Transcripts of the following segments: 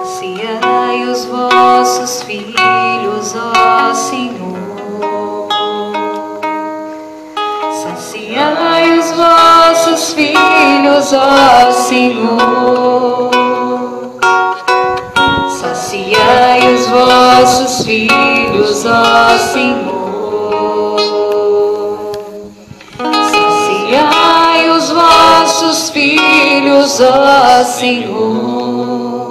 Saciai os vossos filhos, ó Senhor. Saciai os vossos filhos, ó Senhor. Saciai os vossos filhos, ó Senhor. Saciai os vossos filhos, ó Senhor.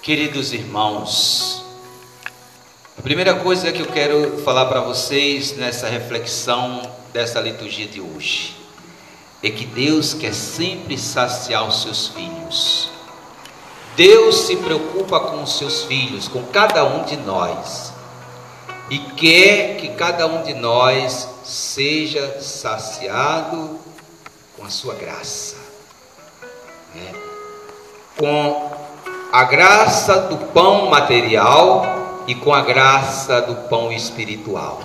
Queridos irmãos, a primeira coisa que eu quero falar para vocês nessa reflexão dessa liturgia de hoje é que Deus quer sempre saciar os seus filhos. Deus se preocupa com os seus filhos, com cada um de nós, e quer que cada um de nós seja saciado com a sua graça, né? Com a graça do pão material e com a graça do pão espiritual.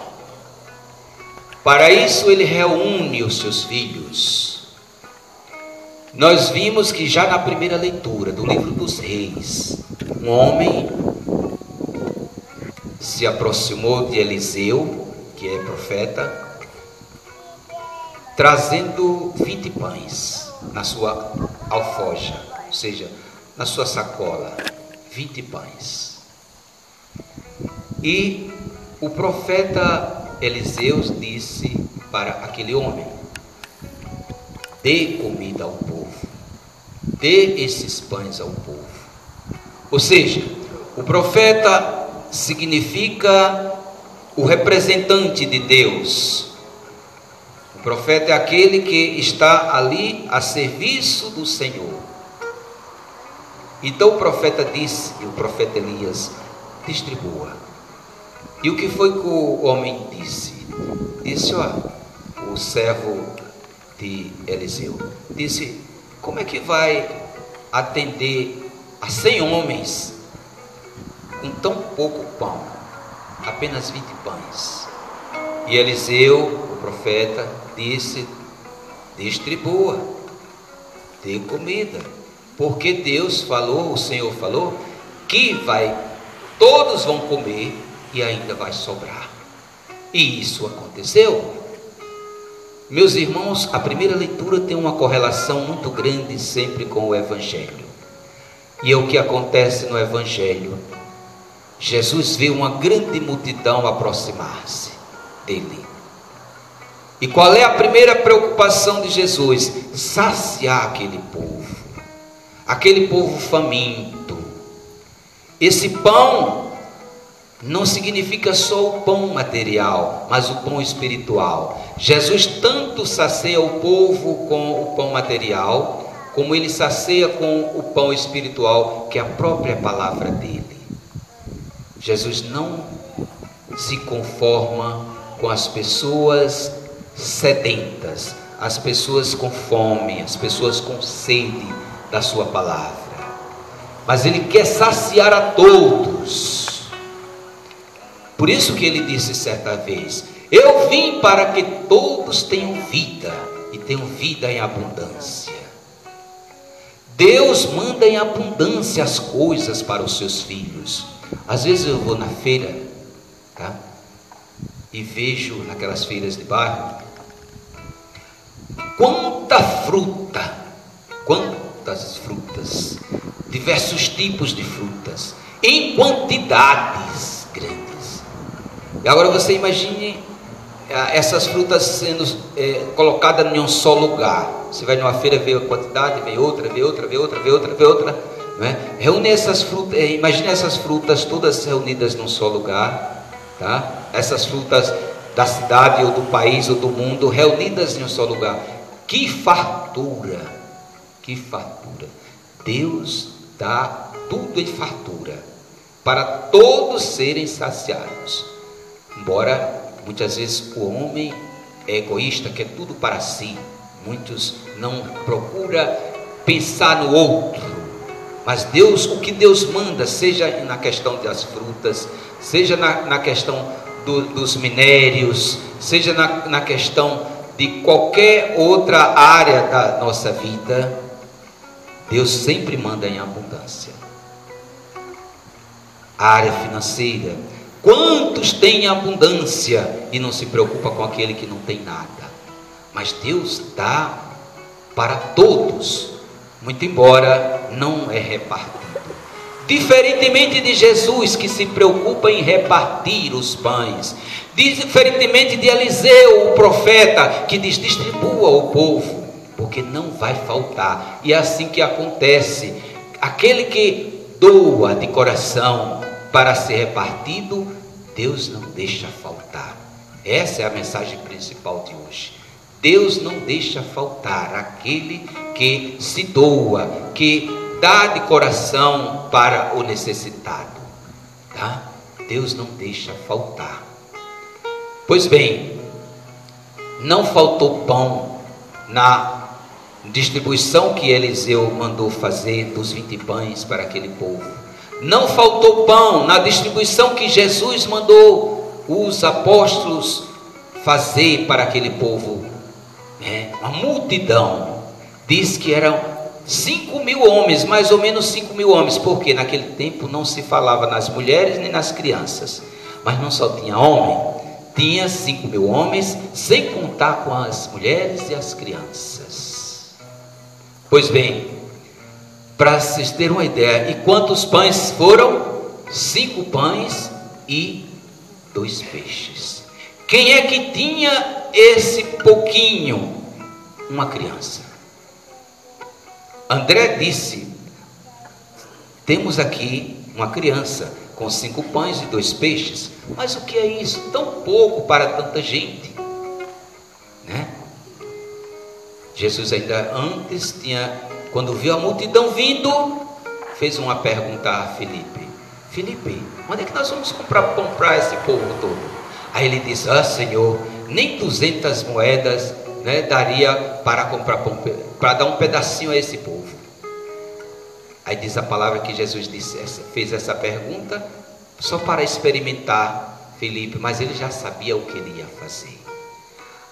Para isso ele reúne os seus filhos. Nós vimos que já na primeira leitura do livro dos Reis, um homem se aproximou de Eliseu, que é profeta, trazendo 20 pães na sua alforja, ou seja, na sua sacola, 20 pães. E o profeta Eliseu disse para aquele homem: dê comida ao povo, dê esses pães ao povo. Ou seja, o profeta significa o representante de Deus. O profeta é aquele que está ali a serviço do Senhor. Então o profeta disse, e o profeta Elias, distribua. E o que foi que o homem disse? Disse, o servo de Eliseu, disse: como é que vai atender a 100 homens com tão pouco pão? Apenas 20 pães. E Eliseu, o profeta, disse: distribua, dê comida, porque Deus falou, o Senhor falou, que todos vão comer e ainda vai sobrar. E isso aconteceu. Meus irmãos, a primeira leitura tem uma correlação muito grande sempre com o Evangelho. E é o que acontece no Evangelho. Jesus vê uma grande multidão aproximar-se dele. E qual é a primeira preocupação de Jesus? Saciar aquele povo faminto. Esse pão não significa só o pão material, mas o pão espiritual. Jesus tanto sacia o povo com o pão material, como ele sacia com o pão espiritual, que é a própria palavra dele. Jesus não se conforma com as pessoas sedentas, as pessoas com fome, as pessoas com sede da sua palavra, mas ele quer saciar a todos. Por isso que ele disse certa vez: eu vim para que todos tenham vida, e tenham vida em abundância. Deus manda em abundância as coisas para os seus filhos. Às vezes eu vou na feira, tá? E vejo naquelas feiras de bairro, quantas frutas, diversos tipos de frutas, em quantidades grandes. E agora você imagine essas frutas sendo colocadas em um só lugar. Você vai numa feira, vê a quantidade, vê outra, né? Reúne essas frutas, imagine essas frutas todas reunidas num só lugar, tá? Essas frutas da cidade ou do país ou do mundo reunidas em um só lugar. Que fartura, que fartura. Deus dá tudo em fartura para todos serem saciados. Embora muitas vezes o homem é egoísta, quer tudo para si. Muitos não procuram pensar no outro. Mas Deus, o que Deus manda, seja na questão das frutas, seja na questão dos minérios, seja na questão de qualquer outra área da nossa vida, Deus sempre manda em abundância. A área financeira, quantos têm abundância e não se preocupa com aquele que não tem nada? Mas Deus dá para todos, muito embora não é repartido. Diferentemente de Jesus, que se preocupa em repartir os pães, diferentemente de Eliseu, o profeta, que diz: distribua ao povo, porque não vai faltar. E é assim que acontece. Aquele que doa de coração para ser repartido, Deus não deixa faltar. Essa é a mensagem principal de hoje. Deus não deixa faltar aquele que se doa, que dá de coração para o necessitado, tá? Deus não deixa faltar. Pois bem, não faltou pão na distribuição que Eliseu mandou fazer dos 20 pães para aquele povo. Não faltou pão na distribuição que Jesus mandou os apóstolos fazer para aquele povo. Uma multidão, diz que eram 5.000 homens, mais ou menos 5.000 homens, porque naquele tempo não se falava nas mulheres nem nas crianças, mas não só tinha homem, tinha 5.000 homens, sem contar com as mulheres e as crianças. Pois bem, para vocês terem uma ideia, e quantos pães foram? 5 pães e 2 peixes. Quem é que tinha esse pouquinho? Uma criança. André disse: temos aqui uma criança com 5 pães e 2 peixes. Mas o que é isso? Tão pouco para tanta gente, né? Jesus ainda antes quando viu a multidão vindo, fez uma pergunta a Filipe: Filipe, onde é que nós vamos comprar pão para esse povo todo? Aí ele disse: Senhor, nem 200 moedas, né, daria para comprar pão, para dar um pedacinho a esse povo. Aí diz a palavra que Jesus fez essa pergunta só para experimentar Filipe, mas ele já sabia o que ele ia fazer.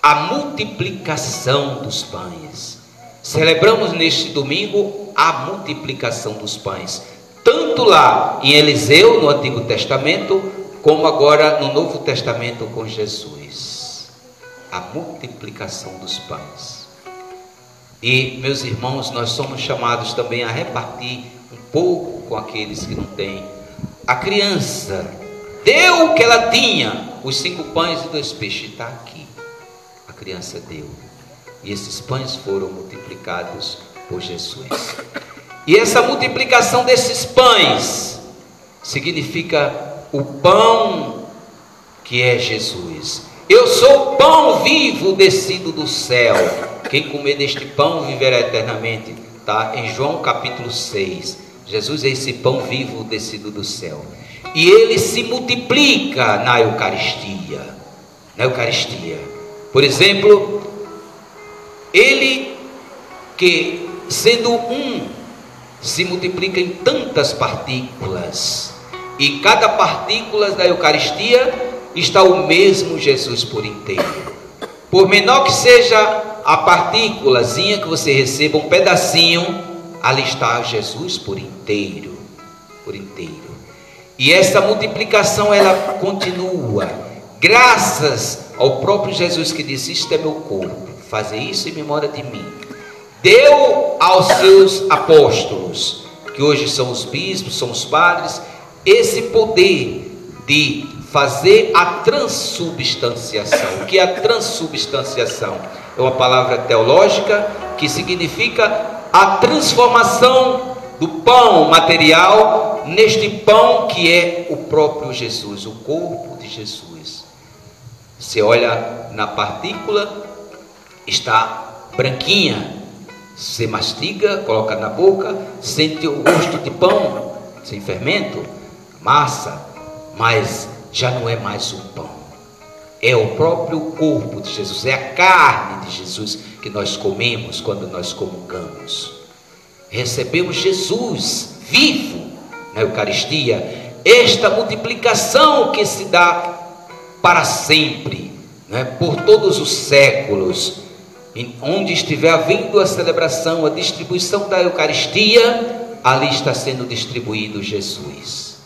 A multiplicação dos pães. Celebramos neste domingo a multiplicação dos pães, tanto lá em Eliseu, no Antigo Testamento, como agora no Novo Testamento com Jesus. A multiplicação dos pães. E, meus irmãos, nós somos chamados também a repartir um pouco com aqueles que não têm. A criança deu o que ela tinha, os 5 pães e 2 peixes, está aqui. A criança deu. E esses pães foram multiplicados por Jesus. E essa multiplicação desses pães significa o pão que é Jesus. Eu sou o pão vivo descido do céu. Quem comer deste pão viverá eternamente. Está em João capítulo 6. Jesus é esse pão vivo descido do céu. E ele se multiplica na Eucaristia. Na Eucaristia. Por exemplo, ele que sendo um se multiplica em tantas partículas. E cada partícula da Eucaristia está o mesmo Jesus por inteiro. Por menor que seja a partículazinha que você receba, um pedacinho, ali está Jesus por inteiro. Por inteiro. E essa multiplicação ela continua, graças ao próprio Jesus que disse: isto é meu corpo, fazer isso em memória de mim. Deu aos seus apóstolos, que hoje são os bispos, são os padres, esse poder de fazer a transubstanciação. O que é a transubstanciação? É uma palavra teológica que significa a transformação do pão material neste pão que é o próprio Jesus, o corpo de Jesus. Você olha na partícula, está branquinha. Você mastiga, coloca na boca, sente o gosto de pão, sem fermento, massa, mas já não é mais um pão. É o próprio corpo de Jesus, é a carne de Jesus que nós comemos quando nós comungamos. Recebemos Jesus vivo na Eucaristia, esta multiplicação que se dá para sempre, né, por todos os séculos. onde estiver havendo a celebração, a distribuição da Eucaristia, ali está sendo distribuído Jesus,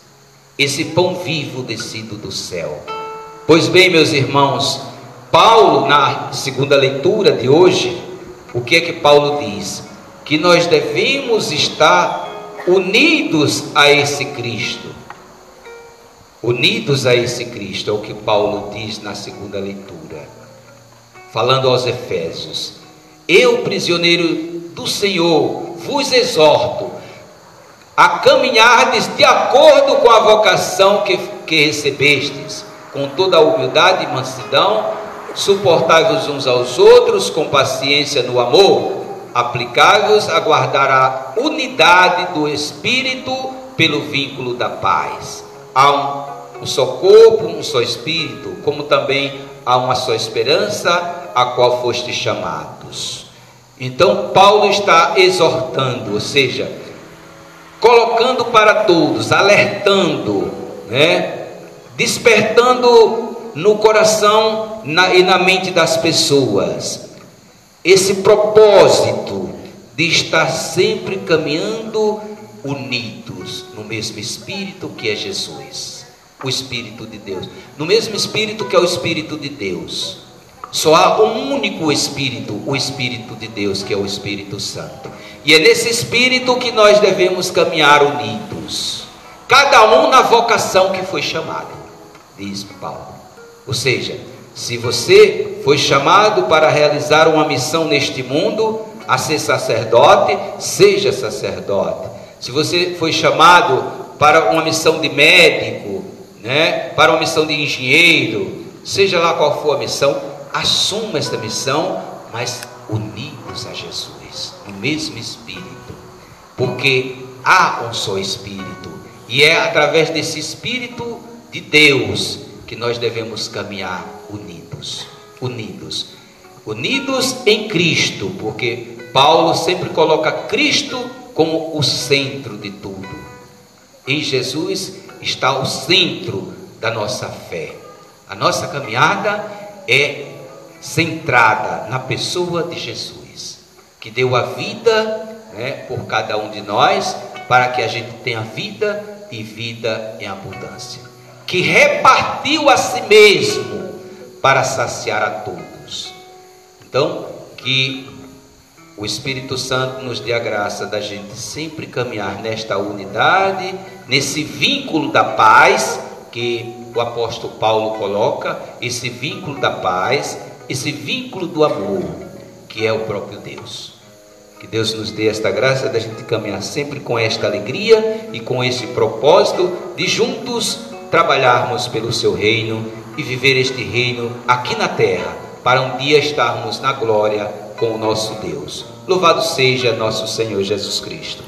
esse pão vivo descido do céu. Pois bem, meus irmãos, Paulo, na segunda leitura de hoje, o que é que Paulo diz? Que nós devemos estar unidos a esse Cristo. Unidos a esse Cristo, é o que Paulo diz na segunda leitura, falando aos Efésios: eu, prisioneiro do Senhor, vos exorto a caminhardes de acordo com a vocação que recebestes, com toda a humildade e mansidão, suportai-vos uns aos outros com paciência no amor, aplicai-vos a guardar a unidade do Espírito pelo vínculo da paz. Há um só corpo, um só Espírito, como também há uma só esperança, a qual fostes chamados. Então Paulo está exortando, ou seja, colocando para todos, alertando, despertando no coração e na mente das pessoas esse propósito de estar sempre caminhando unidos no mesmo Espírito que é Jesus, o Espírito de Deus, no mesmo Espírito que é o Espírito de Deus. Só há um único Espírito, o Espírito de Deus, que é o Espírito Santo, e é nesse Espírito que nós devemos caminhar unidos, cada um na vocação que foi chamado, diz Paulo. Ou seja, se você foi chamado para realizar uma missão neste mundo, a ser sacerdote, seja sacerdote. Se você foi chamado para uma missão de médico, para uma missão de engenheiro, seja lá qual for a missão, assuma esta missão, mas unidos a Jesus, no mesmo Espírito, porque há um só Espírito, e é através desse Espírito de Deus que nós devemos caminhar unidos em Cristo, porque Paulo sempre coloca Cristo como o centro de tudo. Em Jesus está o centro da nossa fé. A nossa caminhada é centrada na pessoa de Jesus, que deu a vida por cada um de nós, para que a gente tenha vida e vida em abundância, que repartiu a si mesmo para saciar a todos. Então, que o Espírito Santo nos dê a graça da gente sempre caminhar nesta unidade, nesse vínculo da paz que o apóstolo Paulo coloca, esse vínculo da paz, esse vínculo do amor, que é o próprio Deus. Que Deus nos dê esta graça da gente caminhar sempre com esta alegria e com esse propósito de juntos trabalharmos pelo seu reino e viver este reino aqui na terra, para um dia estarmos na glória com o nosso Deus. Louvado seja nosso Senhor Jesus Cristo.